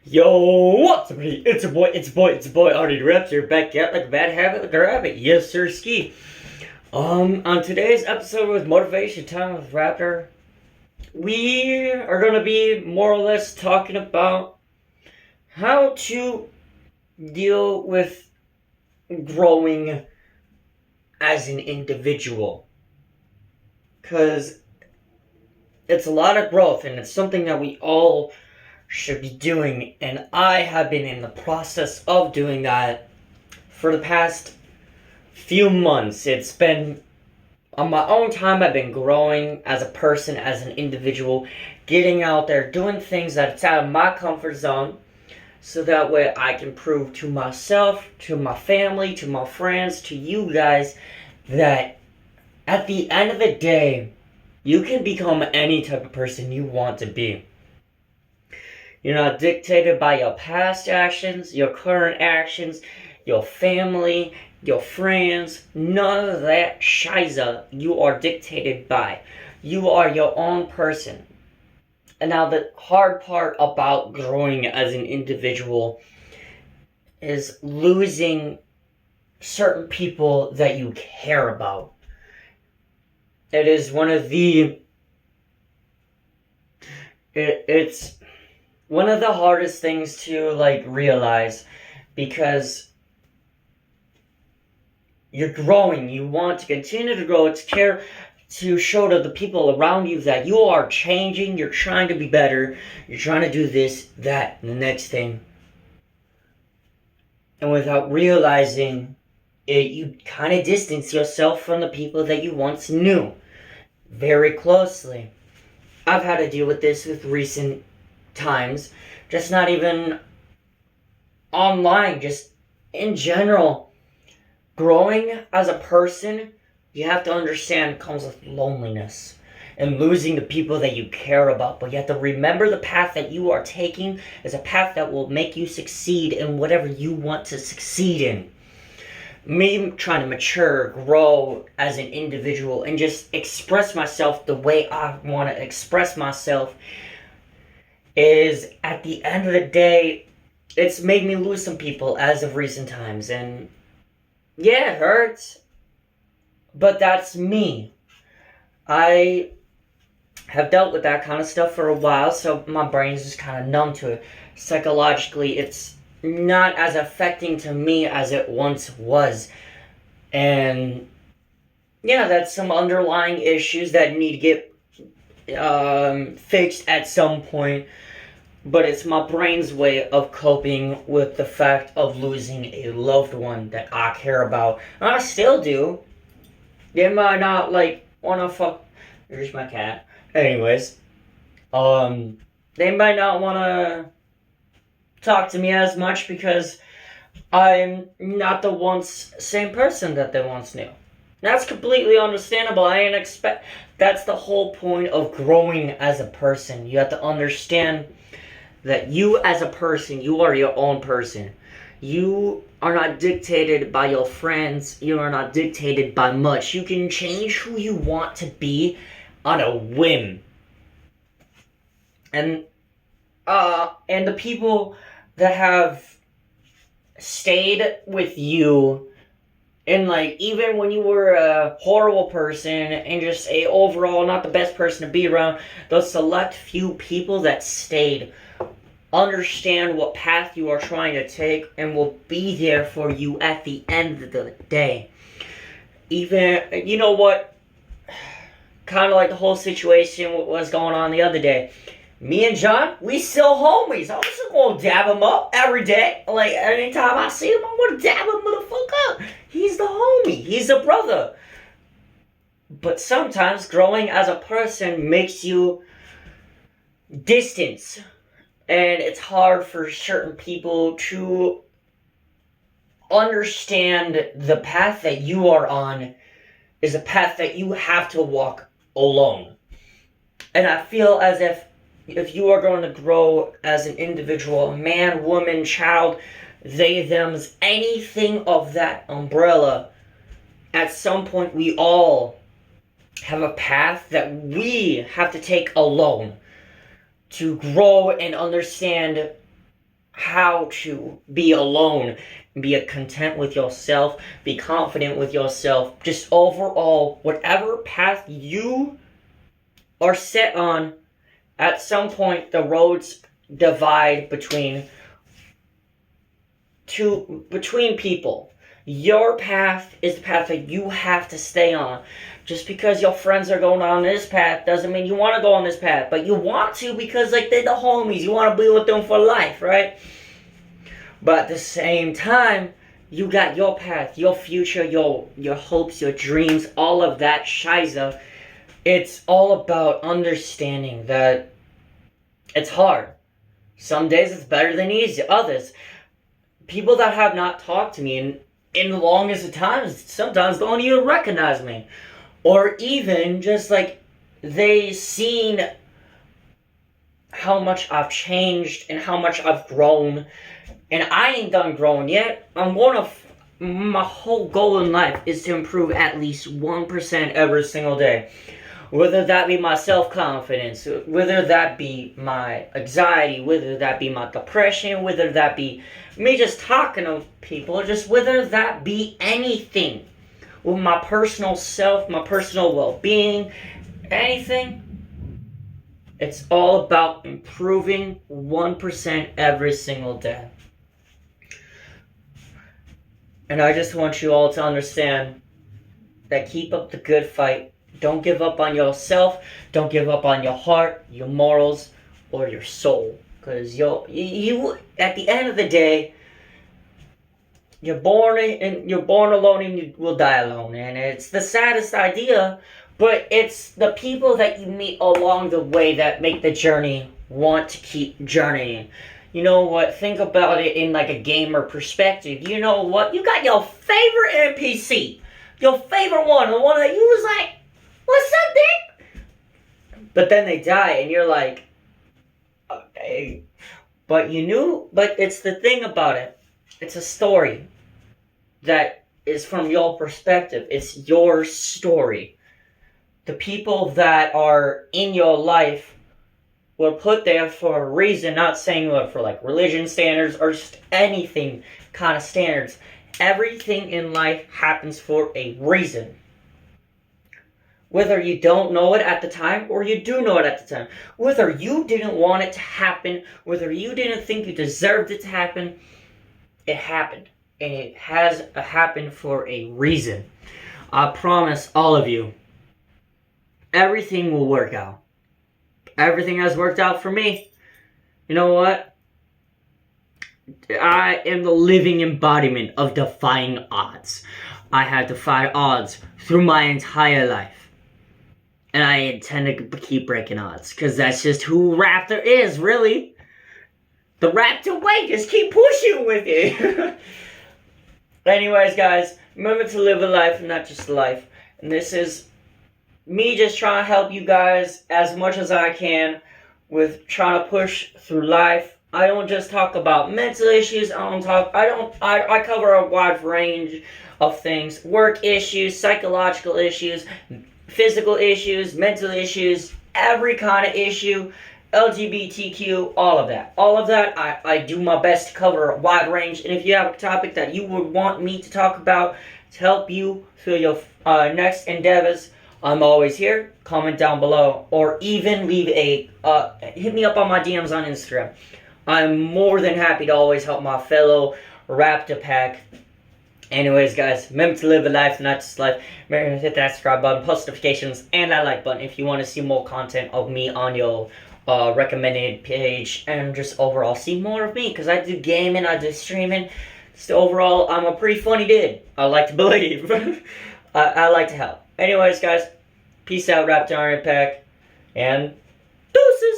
Yo, what's up, buddy? It's a boy, Artie the Raptor, back at like a bad habit, like a rabbit. Yes, sir, ski. On today's episode with Motivation Time with Raptor, we are gonna be more or less talking about how to deal with growing as an individual. Cause it's a lot of growth and it's something that we all should be doing, and I have been in the process of doing that for the past few months. It's been on my own time. I've been growing as a person, as an individual, getting out there, doing things that's out of my comfort zone, so that way I can prove to myself, to my family, to my friends, to you guys, that at the end of the day, you can become any type of person you want to be. You're not dictated by your past actions, your current actions, your family, your friends. None of that shiza you are dictated by. You are your own person. And now the hard part about growing as an individual is losing certain people that you care about. It is one of the... It's one of the hardest things to realize, because you're growing, you want to continue to grow, to show to the people around you that you are changing, you're trying to be better, you're trying to do this, that, and the next thing. And without realizing it, you kind of distance yourself from the people that you once knew very closely. I've had to deal with this with recent times, just not even online, just in general. Growing as a person, you have to understand, comes with loneliness and losing the people that you care about. But you have to remember the path that you are taking is a path that will make you succeed in whatever you want to succeed in. Me trying to mature, grow as an individual, and just express myself the way I want to express myself is, at the end of the day, it's made me lose some people as of recent times. And yeah, it hurts, but that's me. I have dealt with that kind of stuff for a while, so my brain's just kind of numb to it. Psychologically, it's not as affecting to me as it once was. And yeah, that's some underlying issues that need to get fixed at some point. But it's my brain's way of coping with the fact of losing a loved one that I care about. And I still do. They might not wanna fuck. There's my cat. Anyways, they might not wanna talk to me as much because I'm not the same person that they once knew. That's completely understandable. I didn't expect. That's the whole point of growing as a person. You have to understand that you as a person, you are your own person. You are not dictated by your friends. You are not dictated by much. You can change who you want to be on a whim. And the people that have stayed with you, and even when you were a horrible person and just overall not the best person to be around, those select few people that stayed understand what path you are trying to take and will be there for you at the end of the day. Even, you know what, kind of like the whole situation what was going on the other day. Me and John, we still homies. I'm just gonna dab him up every day. Anytime I see him, I'm gonna dab him motherfucker up. He's the homie. He's a brother. But sometimes growing as a person makes you distance. And it's hard for certain people to understand the path that you are on is a path that you have to walk alone. And I feel as if you are going to grow as an individual, man, woman, child, they, thems, anything of that umbrella, at some point we all have a path that we have to take alone. to grow and understand how to be alone, be content with yourself, be confident with yourself, just overall, whatever path you are set on, at some point the roads divide between people. Your path is the path that you have to stay on. Just because your friends are going on this path doesn't mean you want to go on this path. But you want to because, like, they're the homies. You want to be with them for life, right? But at the same time, you got your path, your future, your hopes, your dreams, all of that shiza. It's all about understanding that it's hard. Some days it's better than easy. Others, people that have not talked to me in the longest of times, sometimes don't even recognize me. Or even just like they seen how much I've changed and how much I've grown. And I ain't done growing yet. My whole goal in life is to improve at least 1% every single day. Whether that be my self-confidence, whether that be my anxiety, whether that be my depression, whether that be me just talking to people, or just whether that be anything. With my personal self, my personal well-being, anything. It's all about improving 1% every single day. And I just want you all to understand that keep up the good fight. Don't give up on yourself. Don't give up on your heart, your morals, or your soul. Because you at the end of the day, you're born alone and you will die alone. And it's the saddest idea, but it's the people that you meet along the way that make the journey want to keep journeying. You know what? Think about it in like a gamer perspective. You know what? You got your favorite NPC. Your favorite one. The one that you was like, what's up, Dick? But then they die and you're like, okay. But it's the thing about it. It's a story that is from your perspective. It's your story. The people that are in your life were put there for a reason, not saying for like religion standards or just anything kind of standards. Everything in life happens for a reason. Whether you don't know it at the time or you do know it at the time. Whether you didn't want it to happen, whether you didn't think you deserved it to happen, it happened. And it has happened for a reason. I promise all of you, everything will work out. Everything has worked out for me. You know what? I am the living embodiment of defying odds. I have defied odds through my entire life. And I intend to keep breaking odds. Because that's just who Raptor is, really. The Raptor way, just keep pushing with it. Anyways, guys, remember to live a life, not just a life. And this is me just trying to help you guys as much as I can with trying to push through life. I don't just talk about mental issues. I cover a wide range of things. Work issues, psychological issues, physical issues, mental issues, every kind of issue, LGBTQ, all of that. All of that, I do my best to cover a wide range. And if you have a topic that you would want me to talk about to help you through your next endeavors, I'm always here. Comment down below. Or even leave hit me up on my DMs on Instagram. I'm more than happy to always help my fellow Raptor pack. Anyways, guys, remember to live a life, not just life. Remember to hit that subscribe button, post notifications, and that like button if you want to see more content of me on your recommended page, and just overall see more of me, because I do gaming, I do streaming. So overall, I'm a pretty funny dude. I like to believe. I like to help. Anyways, guys, peace out, Raptor Army Pack, and deuces!